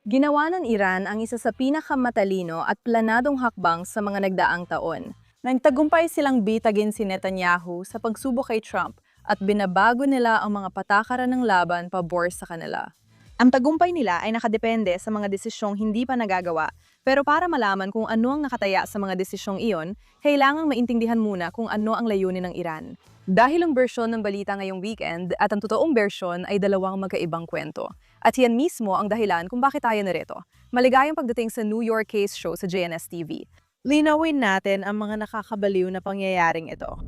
Ginawa ng Iran ang isa sa pinakamatalino at planadong hakbang sa mga nagdaang taon. Nagtagumpay silang bitagin si Netanyahu sa pagsubok kay Trump at binabago nila ang mga patakaran ng laban pabor sa kanila. Ang tagumpay nila ay nakadepende sa mga desisyong hindi pa nagagawa, pero para malaman kung ano ang nakataya sa mga desisyong iyon, kailangang maintindihan muna kung ano ang layunin ng Iran. Dahil ang bersyon ng balita ngayong weekend at ang totoong bersyon ay dalawang magkaibang kwento. At yan mismo ang dahilan kung bakit tayo narito. Maligayang pagdating sa New York Case Show sa JNS TV. Linawin natin ang mga nakakabaliw na pangyayaring ito.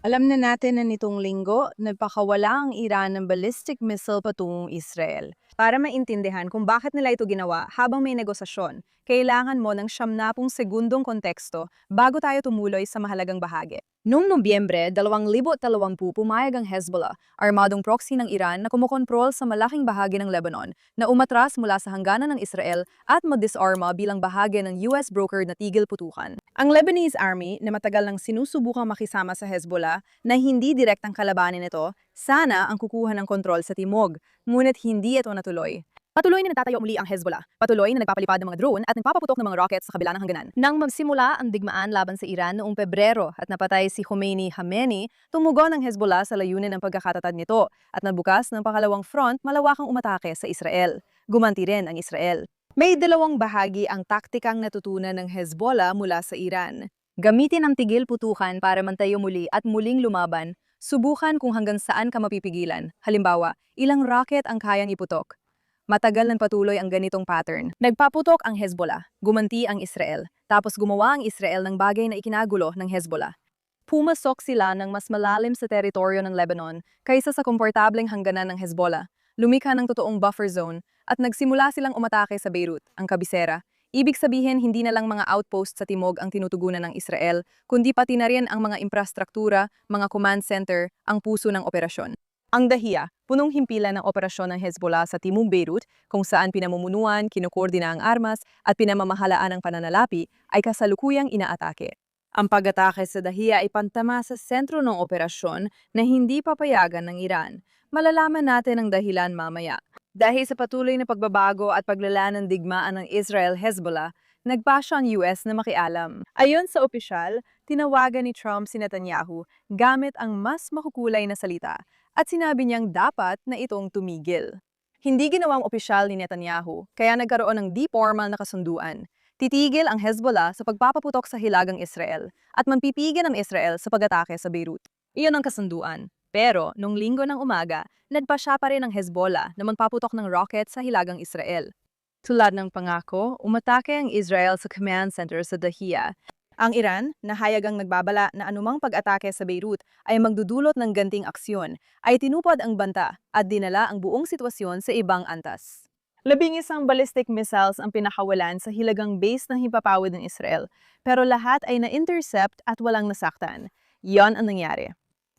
Alam na natin na nitong linggo, nagpakawala ang Iran ng ballistic missile patungong Israel. Para maintindihan kung bakit nila ito ginawa habang may negosasyon, kailangan mo ng 70 segundong konteksto bago tayo tumuloy sa mahalagang bahagi. Noong Nobyembre 2020, pumayag ang Hezbollah, armadong proxy ng Iran na kumokontrol sa malaking bahagi ng Lebanon, na umatras mula sa hangganan ng Israel at mag-disarma bilang bahagi ng US brokered na tigil putukan. Ang Lebanese Army, na matagal nang sinusubukang makisama sa Hezbollah na hindi direktang kalabanin ito, sana ang kukuha ng kontrol sa timog, ngunit hindi ito natuloy. Patuloy na nagtatayo muli ang Hezbollah. Patuloy na nagpapalipad ng mga drone at nagpapaputok ng mga rockets sa kabila ng hangganan. Nang magsimula ang digmaan laban sa Iran noong Pebrero at napatay si Khamenei, tumugon ang Hezbollah sa layunin ng pagkakatatag nito at nabukas ng pangalawang front malawakang umatake sa Israel. Gumanti rin ang Israel. May dalawang bahagi ang taktikang natutunan ng Hezbollah mula sa Iran. Gamitin ang tigil putukan para mantayo muli at muling lumaban. Subukan kung hanggang saan ka mapipigilan. Halimbawa, ilang rocket ang kayang iputok. Matagal ng patuloy ang ganitong pattern. Nagpaputok ang Hezbollah, gumanti ang Israel, tapos gumawa ang Israel ng bagay na ikinagulo ng Hezbollah. Pumasok sila ng mas malalim sa teritoryo ng Lebanon kaysa sa komportableng hangganan ng Hezbollah. Lumikha ng totoong buffer zone at nagsimula silang umatake sa Beirut, ang kabisera. Ibig sabihin hindi na lang mga outpost sa timog ang tinutugunan ng Israel, kundi pati na rin ang mga infrastruktura, mga command center, ang puso ng operasyon. Ang Dahiya, punong himpilan ng operasyon ng Hezbollah sa Timog Beirut, kung saan pinamumunuan, kinukoordina ang armas at pinamamahalaan ang pananalapi, ay kasalukuyang inaatake. Ang pag-atake sa Dahiya ay pantama sa sentro ng operasyon na hindi papayagan ng Iran. Malalaman natin ang dahilan mamaya. Dahil sa patuloy na pagbabago at paglala ng digmaan ng Israel-Hezbollah, nagpasya ang US na makialam. Ayon sa opisyal, tinawagan ni Trump si Netanyahu gamit ang mas makukulay na salita at sinabi niyang dapat na itong tumigil. Hindi ginawang opisyal ni Netanyahu, kaya nagkaroon ng di formal na kasunduan. Titigil ang Hezbollah sa pagpapaputok sa hilagang Israel at manpipigil ang Israel sa pag-atake sa Beirut. Iyon ang kasunduan. Pero, nung linggo ng umaga, nagpasya pa rin ang Hezbollah na magpaputok ng rocket sa hilagang Israel. Tulad ng pangako, umatake ang Israel sa command center sa Dahiya. Ang Iran, na hayagang nagbabala na anumang pag-atake sa Beirut ay magdudulot ng ganting aksyon, ay tinupad ang banta at dinala ang buong sitwasyon sa ibang antas. 11 ballistic missiles ang pinakawalan sa hilagang base ng himpapawid ng Israel, pero lahat ay na-intercept at walang nasaktan. Yon ang nangyari.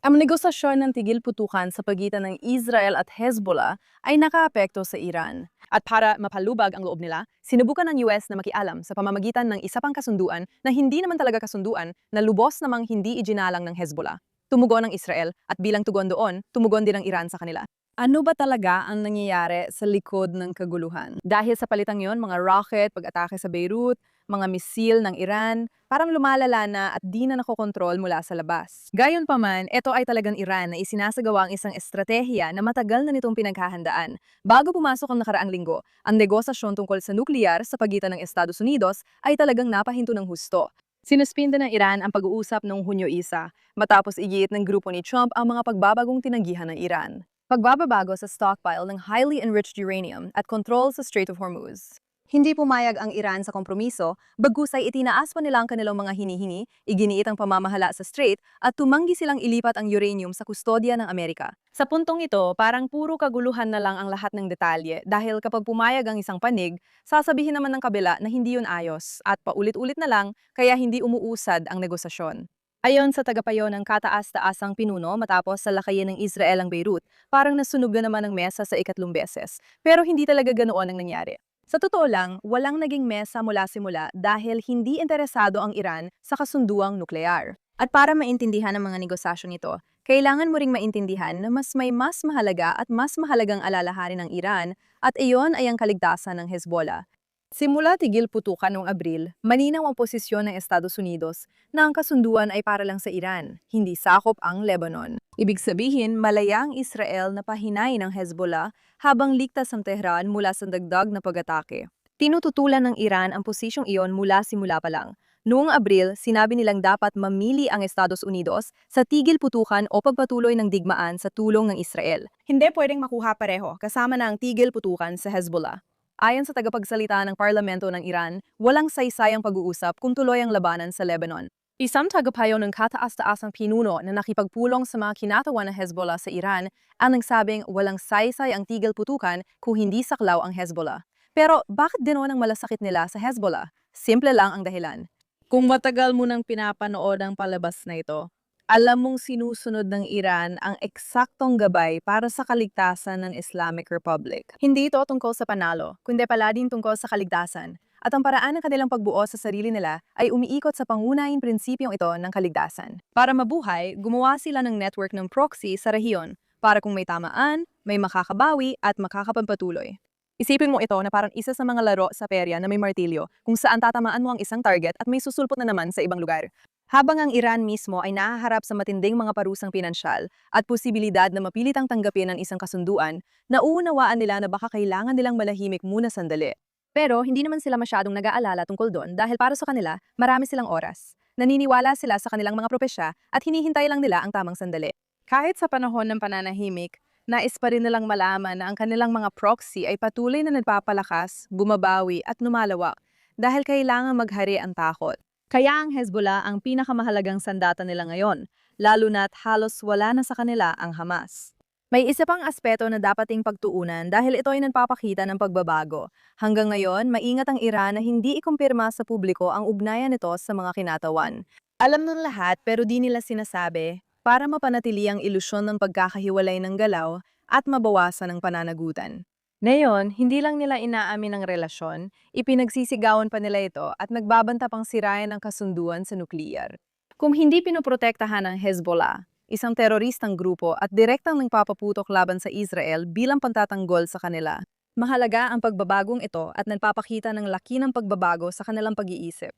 Ang negosasyon ng tigil putukan sa pagitan ng Israel at Hezbollah ay nakaapekto sa Iran. At para mapalubag ang loob nila, sinubukan ng US na makialam sa pamamagitan ng isa pang kasunduan na hindi naman talaga kasunduan na lubos namang hindi ijinalang ng Hezbollah. Tumugon ang Israel at bilang tugon doon, tumugon din ang Iran sa kanila. Ano ba talaga ang nangyayari sa likod ng kaguluhan? Dahil sa palitang yon, mga rocket, pag-atake sa Beirut, mga misil ng Iran, parang lumalala na at di na nakokontrol mula sa labas. Gayunpaman, ito ay talagang Iran na isinasagawa ang isang estratehiya na matagal na nitong pinaghahandaan. Bago pumasok ang nakaraang linggo, ang negosasyon tungkol sa nuklear sa pagitan ng Estados Unidos ay talagang napahinto ng husto. Sinuspinda ng Iran ang pag-uusap noong Hunyo 1, matapos igiit ng grupo ni Trump ang mga pagbabagong tinanggihan ng Iran. Pagbababago sa stockpile ng highly enriched uranium at control sa Strait of Hormuz. Hindi pumayag ang Iran sa kompromiso, bagkus ay itinaas pa nila ang kanilang mga hinihingi, iginiit ang pamamahala sa strait at tumanggi silang ilipat ang uranium sa kustodya ng Amerika. Sa puntong ito, parang puro kaguluhan na lang ang lahat ng detalye dahil kapag pumayag ang isang panig, sasabihin naman ng kabila na hindi yun ayos at paulit-ulit na lang kaya hindi umuusad ang negosasyon. Ayon sa tagapayo ng kataas-taasang pinuno matapos sa lakayin ng Israel ang Beirut, parang nasunog na naman ang mesa sa ikatlong beses. Pero hindi talaga ganoon ang nangyari. Sa totoo lang, walang naging mesa mula simula dahil hindi interesado ang Iran sa kasunduang nuklear. At para maintindihan ang mga negosasyon ito, Kailangan mo ring maintindihan na may mas mahalaga at mas mahalagang alalahanin ng Iran at iyon ay ang kaligtasan ng Hezbollah. Simula tigil putukan noong Abril, malinaw ang posisyon ng Estados Unidos na ang kasunduan ay para lang sa Iran, hindi sakop ang Lebanon. Ibig sabihin, malaya ang Israel na pahinay ng Hezbollah habang ligtas ang Tehran mula sa dagdag na pag-atake. Tinututulan ng Iran ang posisyong iyon mula simula pa lang. Noong Abril, sinabi nilang dapat mamili ang Estados Unidos sa tigil putukan o pagpatuloy ng digmaan sa tulong ng Israel. Hindi pwedeng makuha pareho, kasama na ang tigil putukan sa Hezbollah. Ayon sa tagapagsalita ng parlamento ng Iran, walang saysayang pag-uusap kung tuloy ang labanan sa Lebanon. Isang tagapayo ng kataas-taasang pinuno na nakipagpulong sa mga kinatawan ng Hezbollah sa Iran ang nagsabing walang saysay ang tigil putukan kung hindi saklaw ang Hezbollah. Pero bakit ganoon ang malasakit nila sa Hezbollah? Simple lang ang dahilan. Kung matagal mo nang pinapanood ang palabas na ito, alam mong sinusunod ng Iran ang eksaktong gabay para sa kaligtasan ng Islamic Republic. Hindi ito tungkol sa panalo, kundi pala din tungkol sa kaligtasan. At ang paraan ng kanilang pagbuo sa sarili nila ay umiikot sa pangunahing prinsipyong ito ng kaligtasan. Para mabuhay, gumawa sila ng network ng proxy sa rehiyon para kung may tamaan, may makakabawi at makakapagpatuloy. Isipin mo ito na parang isa sa mga laro sa perya na may martilyo kung saan tatamaan mo ang isang target at may susulpot na naman sa ibang lugar. Habang ang Iran mismo ay nahaharap sa matinding mga parusang pinansyal at posibilidad na mapilitang tanggapin ang isang kasunduan, nauunawaan nila na baka kailangan nilang malahimik muna sandali. Pero hindi naman sila masyadong nag-aalala tungkol doon dahil para sa kanila, marami silang oras. Naniniwala sila sa kanilang mga propesya at hinihintay lang nila ang tamang sandali. Kahit sa panahon ng pananahimik, nais pa rin nilang malaman na ang kanilang mga proxy ay patuloy na nagpapalakas, bumabawi at lumalawak dahil kailangan maghari ang takot. Kaya ang Hezbollah ang pinakamahalagang sandata nila ngayon, lalo na't halos wala na sa kanila ang Hamas. May isa pang aspeto na dapating pagtuunan dahil ito ay nagpapakita ng pagbabago. Hanggang ngayon, maingat ang Iran na hindi ikumpirma sa publiko ang ugnayan nito sa mga kinatawan. Alam ng lahat pero di nila sinasabi para mapanatili ang ilusyon ng pagkakahiwalay ng galaw at mabawasan ang pananagutan. Ngayon, hindi lang nila inaamin ang relasyon, ipinagsisigawan pa nila ito at nagbabanta pang sirayan ang kasunduan sa nukleyar. Kung hindi pinoprotektahan ng Hezbollah, isang teroristang grupo at direktang nagpapaputok laban sa Israel bilang pantatanggol sa kanila, mahalaga ang pagbabagong ito at nagpapakita ng laki ng pagbabago sa kanilang pag-iisip.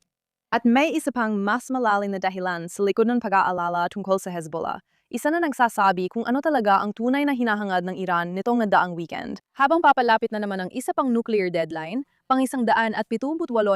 At may isa pang mas malalim na dahilan sa likod ng pag-aalala tungkol sa Hezbollah. Isa na nagsasabi kung ano talaga ang tunay na hinahangad ng Iran nitong nadaang weekend. Habang papalapit na naman ang isa pang nuclear deadline, pang 178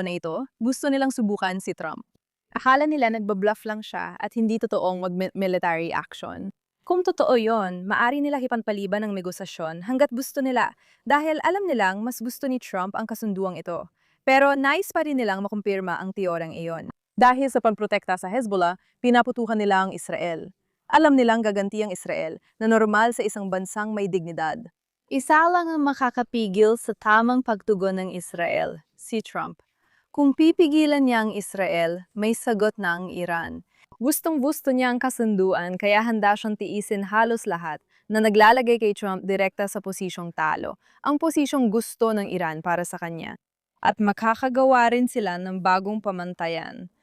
na ito, gusto nilang subukan si Trump. Akala nila nagbabluff lang siya at hindi totoong military action. Kung totoo yon, maari nila hipanpaliban ng negosasyon hanggat gusto nila dahil alam nilang mas gusto ni Trump ang kasunduang ito. Pero nais pa rin nilang makumpirma ang teoryang iyon. Dahil sa pagprotekta sa Hezbollah, pinaputukan nila ang Israel. Alam nilang gaganti ang Israel na normal sa isang bansang may dignidad. Isa lang ang makakapigil sa tamang pagtugon ng Israel, si Trump. Kung pipigilan niya ang Israel, may sagot na ang Iran. Gustong-gusto niya ang kasunduan kaya handa siyang tiisin halos lahat na naglalagay kay Trump direkta sa posisyong talo, ang posisyong gusto ng Iran para sa kanya. At makakagawa rin sila ng bagong pamantayan.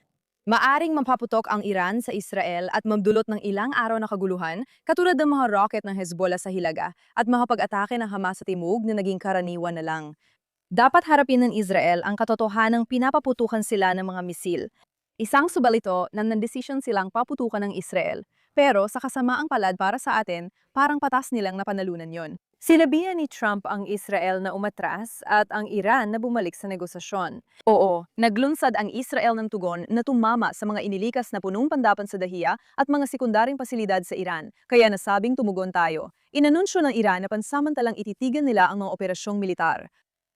Maaring mapaputok ang Iran sa Israel at magdulot ng ilang araw na kaguluhan, katulad ng mga rocket ng Hezbollah sa Hilaga at makapag-atake ng Hamas sa Timog na naging karaniwan na lang. Dapat harapin ng Israel ang katotohanang pinapaputukan sila ng mga misil. Isang subalito na nandesisyon silang paputukan ng Israel, pero sa kasamaang palad para sa atin, parang patas nilang napanalunan yon. Sinabihan ni Trump ang Israel na umatras at ang Iran na bumalik sa negosasyon. Oo, naglunsad ang Israel ng tugon na tumama sa mga inilikas na punong pandapan sa dahiya at mga sekundaring pasilidad sa Iran, kaya nasabing tumugon tayo. Inanunsyo ng Iran na pansamantalang ititigan nila ang mga operasyong militar.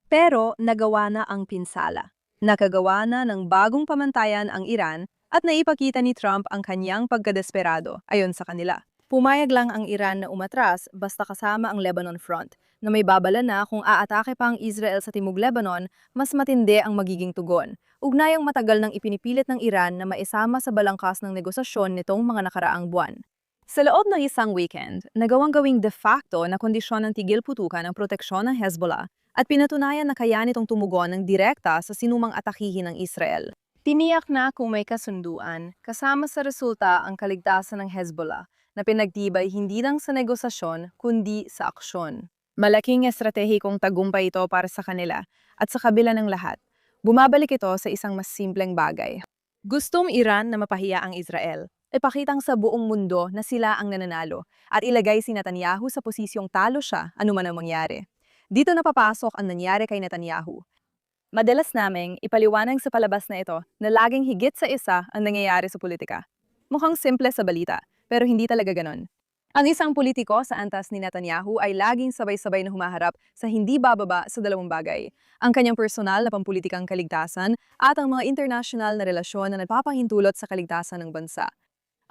Pero nagawa na ang pinsala. Nakagawa na ng bagong pamantayan ang Iran at naipakita ni Trump ang kanyang pagkadesperado ayon sa kanila. Pumayag lang ang Iran na umatras basta kasama ang Lebanon Front, na may babala na kung aatake pa ang Israel sa Timog Lebanon, mas matindi ang magiging tugon. Ugnayang matagal nang ipinipilit ng Iran na maisama sa balangkas ng negosasyon nitong mga nakaraang buwan. Sa loob ng isang weekend, nagawang gawing de facto na kondisyon ng tigil putukan ang proteksyon ng Hezbollah at pinatunayan na kaya nitong tumugon ng direkta sa sinumang atakihin ng Israel. Tiniyak na kung may kasunduan, kasama sa resulta ang kaligtasan ng Hezbollah, na pinagtibay hindi lang sa negosasyon kundi sa aksyon. Malaking estratehikong tagumpay ito para sa kanila at sa kabila ng lahat. Bumabalik ito sa isang mas simpleng bagay. Gustong Iran na mapahiya ang Israel. Ipakitang sa buong mundo na sila ang nananalo at ilagay si Netanyahu sa posisyong talo siya anuman ang mangyari. Dito napapasok ang nangyari kay Netanyahu. Madalas naming ipaliwanag sa palabas na ito na laging higit sa isa ang nangyayari sa politika. Mukhang simple sa balita, pero hindi talaga ganon. Ang isang politiko sa antas ni Netanyahu ay laging sabay-sabay na humaharap sa hindi bababa sa dalawang bagay. Ang kanyang personal na pampulitikang kaligtasan at ang mga international na relasyon na nagpapahintulot sa kaligtasan ng bansa.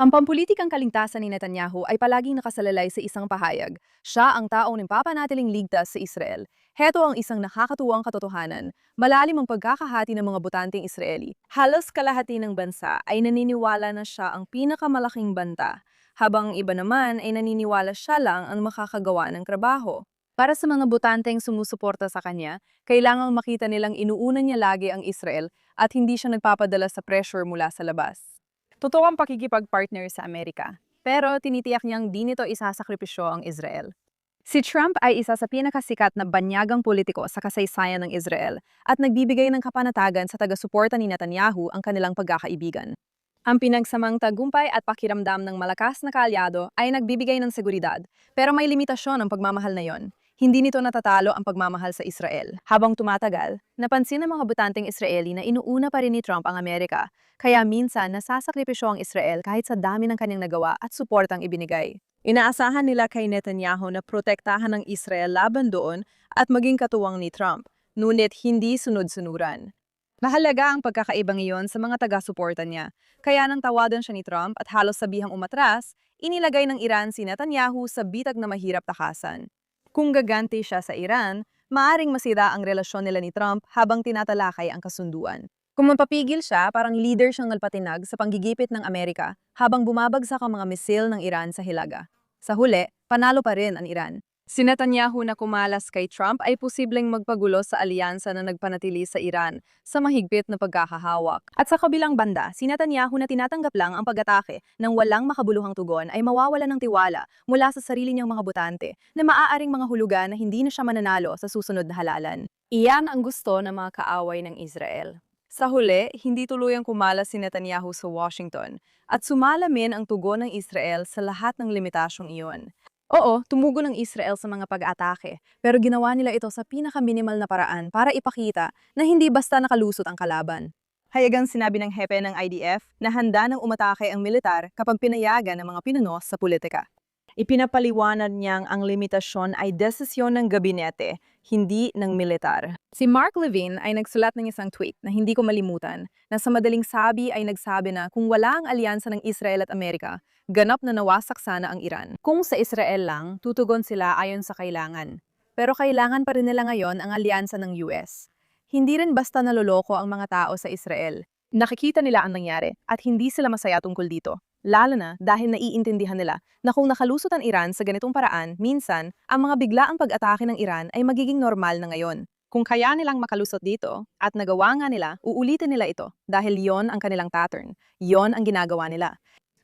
Ang pampulitikang kaligtasan ni Netanyahu ay palaging nakasalalay sa isang pahayag. Siya ang taong nagpapanatiling ligtas sa Israel. Heto ang isang nakakatuwang katotohanan. Malalim ang pagkakahati ng mga botanteng Israeli. Halos kalahati ng bansa ay naniniwala na siya ang pinakamalaking banta, habang iba naman ay naniniwala siya lang ang makakagawa ng trabaho. Para sa mga botanteng sumusuporta sa kanya, kailangang makita nilang inuuna niya lagi ang Israel at hindi siya nagpapadala sa pressure mula sa labas. Totoo ang pakikipag-partner sa Amerika, pero tinitiyak niyang di nito isasakripisyo ang Israel. Si Trump ay isa sa pinakasikat na banyagang politiko sa kasaysayan ng Israel at nagbibigay ng kapanatagan sa taga-suporta ni Netanyahu ang kanilang pagkakaibigan. Ang pinagsamang tagumpay at pakiramdam ng malakas na kaalyado ay nagbibigay ng seguridad, pero may limitasyon ang pagmamahal na yon. Hindi nito natatalo ang pagmamahal sa Israel. Habang tumatagal, napansin ng mga botanteng Israeli na inuuna pa rin ni Trump ang Amerika, kaya minsan nasasakripisyo ang Israel kahit sa dami ng kanyang nagawa at suportang ibinigay. Inaasahan nila kay Netanyahu na protektahan ng Israel laban doon at maging katuwang ni Trump, ngunit hindi sunod-sunuran. Mahalaga ang pagkakaibang iyon sa mga taga-suporta niya, kaya nang tawadan siya ni Trump at halos sabihang umatras, inilagay ng Iran si Netanyahu sa bitag na mahirap takasan. Kung gaganti siya sa Iran, maaring masira ang relasyon nila ni Trump habang tinatalakay ang kasunduan. Kung mapapigil siya, parang leader siyang nalpatinag sa panggigipit ng Amerika habang bumabagsak ang mga misil ng Iran sa Hilaga. Sa huli, panalo pa rin ang Iran. Si Netanyahu na kumalas kay Trump ay posibleng magpagulo sa alyansa na nagpanatili sa Iran sa mahigpit na pagkakahawak. At sa kabilang banda, si Netanyahu na tinatanggap lang ang pag-atake ng walang makabuluhang tugon ay mawawala ng tiwala mula sa sarili niyang mga botante na maaaring mga hulugan na hindi na siya mananalo sa susunod na halalan. Iyan ang gusto ng mga kaaway ng Israel. Sa huli, hindi tuluyang kumalas si Netanyahu sa Washington at sumalamin ang tugon ng Israel sa lahat ng limitasyong iyon. Oo, tumugon ng Israel sa mga pag-atake, pero ginawa nila ito sa pinaka-minimal na paraan para ipakita na hindi basta nakalusot ang kalaban. Hayagang sinabi ng hepe ng IDF na handa nang umatake ang militar kapag pinayagan ng mga pinuno sa politika. Ipinapaliwanag niyang ang limitasyon ay desisyon ng gabinete, hindi ng militar. Si Mark Levin ay nagsulat ng isang tweet na hindi ko malimutan, na sa madaling sabi ay nagsabi na kung wala ang alyansa ng Israel at Amerika, ganap na nawasak sana ang Iran. Kung sa Israel lang, tutugon sila ayon sa kailangan. Pero kailangan pa rin nila ngayon ang alyansa ng US. Hindi rin basta naloloko ang mga tao sa Israel. Nakikita nila ang nangyari at hindi sila masaya tungkol dito. Lalo na dahil naiintindihan nila na kung nakalusot ang Iran sa ganitong paraan, minsan, ang mga biglaang pag-atake ng Iran ay magiging normal na ngayon. Kung kaya nilang makalusot dito, at nagawa nga nila, uulitin nila ito dahil yon ang kanilang pattern. Yon ang ginagawa nila.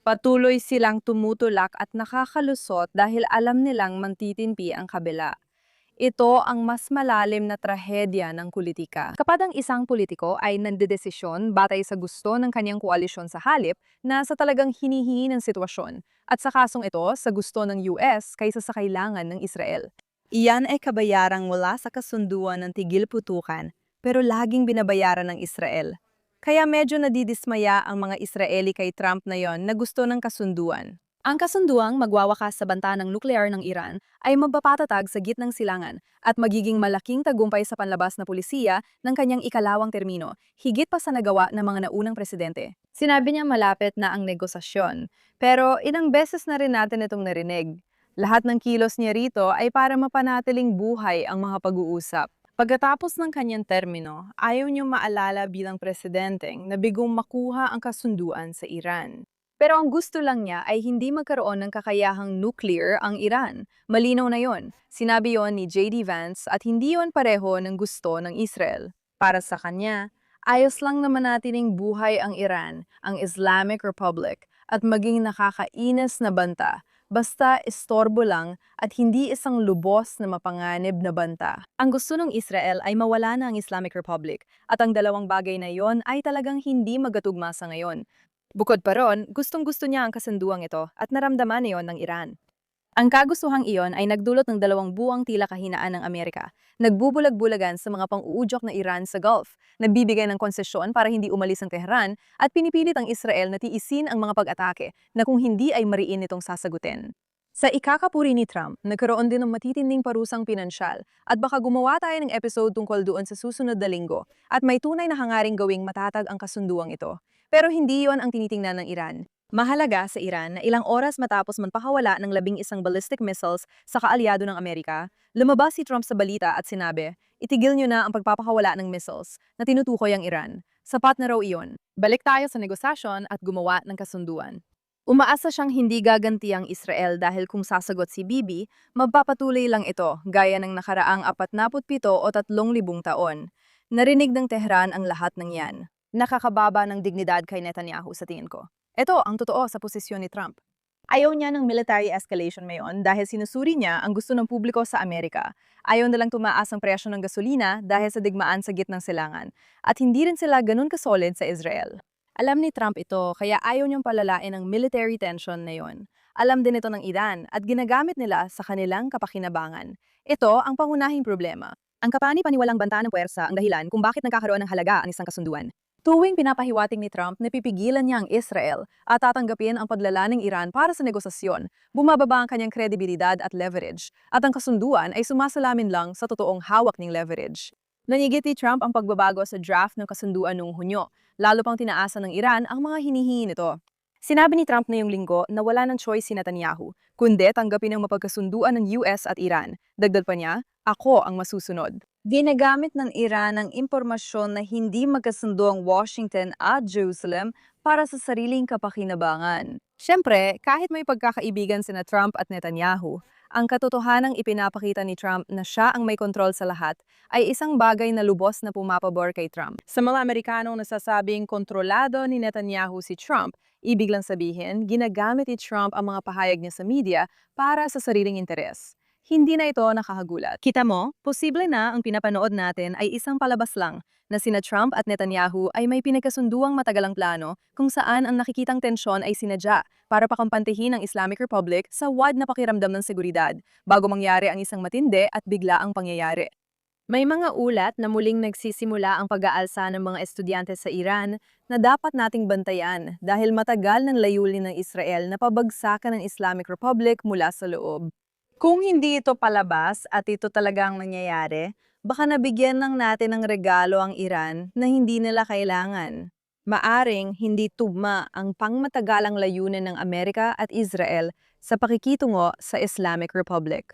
Patuloy silang tumutulak at nakakalusot dahil alam nilang mantitimpi ang kabila. Ito ang mas malalim na trahedya ng politika. Kapag ang isang politiko ay nandedesisyon batay sa gusto ng kanyang koalisyon sa halip na sa talagang hinihingi ng sitwasyon, at sa kasong ito sa gusto ng US kaysa sa kailangan ng Israel. Iyan ay kabayarang mula sa kasunduan ng tigil putukan, pero laging binabayaran ng Israel. Kaya medyo nadidismaya ang mga Israeli kay Trump na yon na gusto ng kasunduan. Ang kasunduang magwawakas sa banta ng nuklear ng Iran ay mapapatatag sa gitnang silangan at magiging malaking tagumpay sa panlabas na pulisiya ng kanyang ikalawang termino, higit pa sa nagawa ng mga naunang presidente. Sinabi niya malapit na ang negosasyon, pero ilang beses na rin natin itong narinig. Lahat ng kilos niya rito ay para mapanatiling buhay ang mga pag-uusap. Pagkatapos ng kanyang termino, ayaw niyong maalala bilang presidenteng na bigong makuha ang kasunduan sa Iran. Pero ang gusto lang niya ay hindi magkaroon ng kakayahang nuclear ang Iran. Malinaw na yon. Sinabi yon ni J.D. Vance at hindi yon pareho ng gusto ng Israel. Para sa kanya, ayos lang naman natining buhay ang Iran, ang Islamic Republic, at maging nakakainis na banta, basta istorbo lang at hindi isang lubos na mapanganib na banta. Ang gusto ng Israel ay mawala na ang Islamic Republic at ang dalawang bagay na iyon ay talagang hindi magkatugma sa ngayon. Bukod pa ron, gustong-gusto niya ang kasunduang ito at naramdaman niyon ng Iran. Ang kagustuhang iyon ay nagdulot ng 2 buwang tila kahinaan ng Amerika. Nagbubulag-bulagan sa mga pang-uudyok na Iran sa Gulf, nagbibigay ng konsesyon para hindi umalis ang Tehran at pinipilit ang Israel na tiisin ang mga pag-atake na kung hindi ay mariin itong sasagutin. Sa ikakapuri ni Trump, nagkaroon din ng matitinding parusang pinansyal at baka gumawa tayo ng episode tungkol doon sa susunod na linggo at may tunay na hangaring gawing matatag ang kasunduang ito. Pero hindi yon ang tinitingnan ng Iran. Mahalaga sa Iran na ilang oras matapos magpakawala ng 11 ballistic missiles sa kaalyado ng Amerika, lumabas si Trump sa balita at sinabi, itigil niyo na ang pagpapakawala ng missiles na tinutukoy ang Iran. Sapat na raw iyon. Balik tayo sa negosasyon at gumawa ng kasunduan. Umaasa siyang hindi gaganti ang Israel dahil kung sasagot si Bibi, magpapatuloy lang ito gaya ng nakaraang 47 o 3,000 taon. Narinig ng Tehran ang lahat ng yan. Nakakababa ng dignidad kay Netanyahu sa tingin ko. Ito ang totoo sa posisyon ni Trump. Ayaw niya ng military escalation ngayon dahil sinusuri niya ang gusto ng publiko sa Amerika. Ayaw nalang tumaas ang presyo ng gasolina dahil sa digmaan sa gitnang silangan. At hindi rin sila ganun kasolid sa Israel. Alam ni Trump ito kaya ayaw niyang palalain ang military tension na yon. Alam din ito ng Iran at ginagamit nila sa kanilang kapakinabangan. Ito ang pangunahing problema. Ang kapani-paniwalang banta ng puwersa ang dahilan kung bakit nagkakaroon ng halaga ang isang kasunduan. Tuwing pinapahiwatig ni Trump na pipigilan niya ang Israel at tatanggapin ang paglala ng Iran para sa negosasyon, bumababa ang kanyang kredibilidad at leverage, at ang kasunduan ay sumasalamin lang sa totoong hawak ng leverage. Nanigit ni Trump ang pagbabago sa draft ng kasunduan noong Hunyo, lalo pang tinaasan ng Iran ang mga hinihingi nito. Sinabi ni Trump ngayong linggo na wala ng choice si Netanyahu, kundi tanggapin ang mapagkasunduan ng US at Iran. Dagdag pa niya, ako ang masusunod. Ginagamit ng Iran ang impormasyon na hindi magkasundo ang Washington at Jerusalem para sa sariling kapakinabangan. Siyempre, kahit may pagkakaibigan sina Trump at Netanyahu, ang katotohanang ipinapakita ni Trump na siya ang may kontrol sa lahat ay isang bagay na lubos na pumapabor kay Trump. Sa mga Amerikanong nasasabing kontrolado ni Netanyahu si Trump, ibig lang sabihin, ginagamit ni Trump ang mga pahayag niya sa media para sa sariling interes. Hindi na ito nakakagulat. Kita mo, posible na ang pinapanood natin ay isang palabas lang na sina Trump at Netanyahu ay may pinagkasunduang matagalang plano kung saan ang nakikitang tensyon ay sinadya para pakampantihin ang Islamic Republic sa wad na pakiramdam ng seguridad bago mangyari ang isang matindi at biglaang pangyayari. May mga ulat na muling nagsisimula ang pag-aalsa ng mga estudyante sa Iran na dapat nating bantayan dahil matagal ng layunin ng Israel na pabagsakan ng Islamic Republic mula sa loob. Kung hindi ito palabas at ito talagang nangyayari, baka nabigyan lang natin ng regalo ang Iran na hindi nila kailangan. Maaring hindi tugma ang pangmatagalang layunin ng Amerika at Israel sa pakikitungo sa Islamic Republic.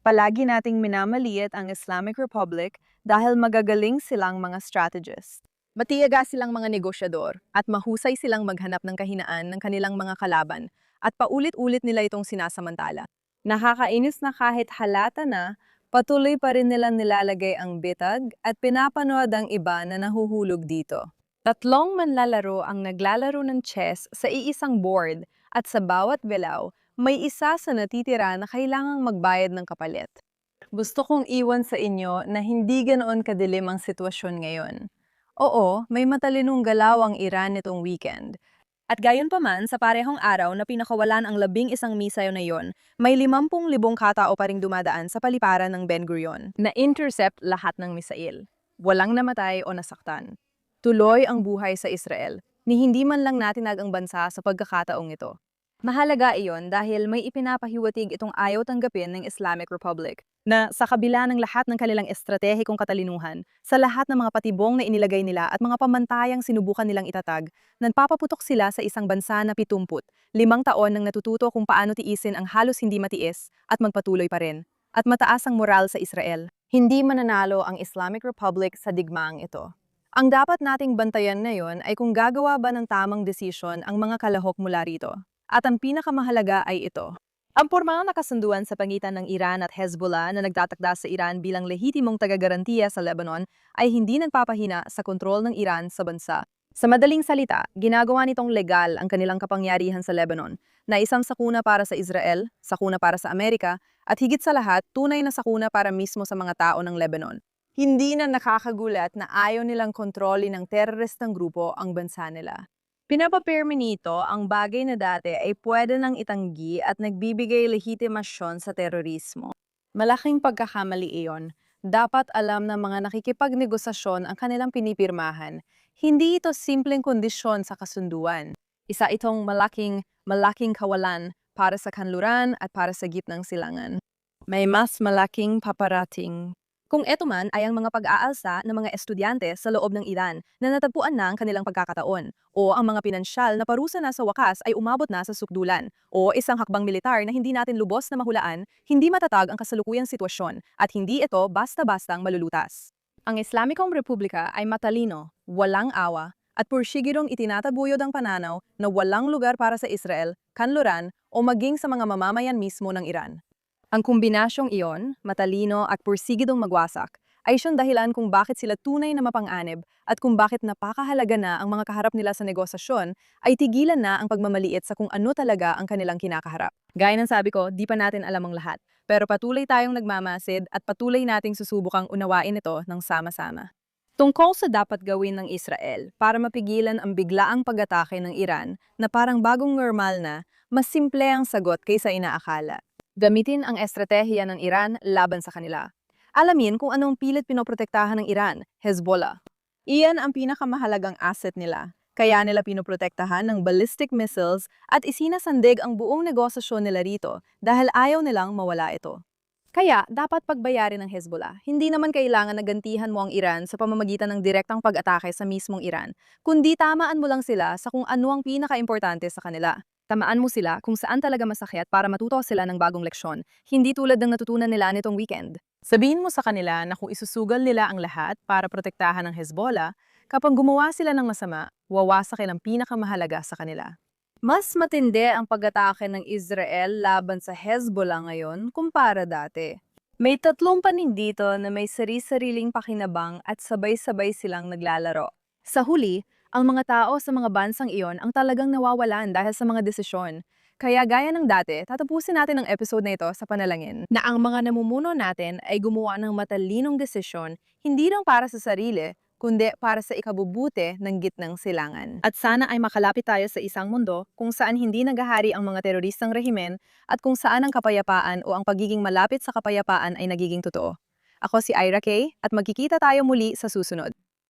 Palagi nating minamaliit ang Islamic Republic dahil magagaling silang mga strategist. Matiyaga silang mga negosyador at mahusay silang maghanap ng kahinaan ng kanilang mga kalaban at paulit-ulit nila itong sinasamantala. Nakakainis na kahit halata na, patuloy pa rin nilang nilalagay ang bitag at pinapanood ang iba na nahuhulog dito. 3 manlalaro ang naglalaro ng chess sa iisang board at sa bawat belaw, may isa sa natitira na kailangang magbayad ng kapalit. Gusto kong iwan sa inyo na hindi ganoon kadilim ang sitwasyon ngayon. Oo, may matalinong galaw ang Iran nitong weekend. At gayon pa man, sa parehong araw na pinakawalan ang 11 misayo na yon, may 50,000 katao pa ring dumadaan sa paliparan ng Ben Gurion na intercept lahat ng misail. Walang namatay o nasaktan. Tuloy ang buhay sa Israel, ni hindi man lang natinag ang bansa sa pagkakataong ito. Mahalaga iyon dahil may ipinapahiwatig itong ayaw tanggapin ng Islamic Republic na sa kabila ng lahat ng kanilang estratehikong katalinuhan, sa lahat ng mga patibong na inilagay nila at mga pamantayang sinubukan nilang itatag, nagpapaputok sila sa isang bansa na 70, 5 taon nang natututo kung paano tiisin ang halos hindi matiis at magpatuloy pa rin, at mataas ang moral sa Israel. Hindi mananalo ang Islamic Republic sa digmaang ito. Ang dapat nating bantayan ngayon ay kung gagawa ba ng tamang desisyon ang mga kalahok mula rito. At ang pinakamahalaga ay ito. Ang pormang nakasunduan sa pagitan ng Iran at Hezbollah na nagtatakda sa Iran bilang lehitimong taga-garantiya sa Lebanon ay hindi nagpapahina sa kontrol ng Iran sa bansa. Sa madaling salita, ginagawa nitong legal ang kanilang kapangyarihan sa Lebanon, na isang sakuna para sa Israel, sakuna para sa Amerika, at higit sa lahat, tunay na sakuna para mismo sa mga tao ng Lebanon. Hindi na nakakagulat na ayaw nilang kontrolin ng teroristang grupo ang bansa nila. Pinapapirmi nito ang bagay na dati ay pwede nang itanggi at nagbibigay lehitimasyon sa terorismo. Malaking pagkakamali iyon. Dapat alam ng mga nakikipagnegosasyon ang kanilang pinipirmahan. Hindi ito simpleng kondisyon sa kasunduan. Isa itong malaking kawalan para sa kanluran at para sa gitnang silangan. May mas malaking paparating. Kung eto man ay ang mga pag-aalsa ng mga estudyante sa loob ng Iran na natagpuan na ang kanilang pagkakataon, o ang mga pinansyal na parusa na sa wakas ay umabot na sa sukdulan, o isang hakbang militar na hindi natin lubos na mahulaan, hindi matatag ang kasalukuyang sitwasyon, at hindi ito basta-bastang malulutas. Ang Islamikong Republika ay matalino, walang awa, at pursigirong itinatabuyod ang pananaw na walang lugar para sa Israel, kanluran, o maging sa mga mamamayan mismo ng Iran. Ang kombinasyong iyon, matalino at pursigidong magwasak, ay siyang dahilan kung bakit sila tunay na mapang-anib at kung bakit napakahalaga na ang mga kaharap nila sa negosasyon ay tigilan na ang pagmamaliit sa kung ano talaga ang kanilang kinakaharap. Gaya ng sabi ko, di pa natin alam ang lahat, pero patuloy tayong nagmamasid at patuloy nating susubukang unawain ito ng sama-sama. Tungkol sa dapat gawin ng Israel para mapigilan ang biglaang pag-atake ng Iran na parang bagong normal na, mas simple ang sagot kaysa inaakala. Gamitin ang estratehiya ng Iran laban sa kanila. Alamin kung anong pilit pinoprotektahan ng Iran, Hezbollah. Iyan ang pinakamahalagang asset nila. Kaya nila pinoprotektahan ng ballistic missiles at isinasandig ang buong negosasyon nila rito dahil ayaw nilang mawala ito. Kaya, dapat pagbayarin ng Hezbollah. Hindi naman kailangan na gantihan mo ang Iran sa pamamagitan ng direktang pag-atake sa mismong Iran, kundi tamaan mo lang sila sa kung ano ang pinaka-importante sa kanila. Tamaan mo sila kung saan talaga masakit para matuto sila ng bagong leksyon, hindi tulad ng natutunan nila nitong weekend. Sabihin mo sa kanila na kung isusugal nila ang lahat para protektahan ng Hezbollah, kapag gumawa sila ng masama, wawasakin ang pinakamahalaga sa kanila. Mas matindi ang pag-atake ng Israel laban sa Hezbollah ngayon kumpara dati. May tatlong panig dito na may sari-sariling pakinabang at sabay-sabay silang naglalaro. Sa huli, ang mga tao sa mga bansang iyon ang talagang nawawalan dahil sa mga desisyon. Kaya gaya ng dati, tatapusin natin ang episode na ito sa panalangin na ang mga namumuno natin ay gumawa ng matalinong desisyon hindi lang para sa sarili, kundi para sa ikabubuti ng gitnang silangan. At sana ay makalapit tayo sa isang mundo kung saan hindi naghahari ang mga teroristang rehimen at kung saan ang kapayapaan o ang pagiging malapit sa kapayapaan ay nagiging totoo. Ako si Ira Kay at magkikita tayo muli sa susunod.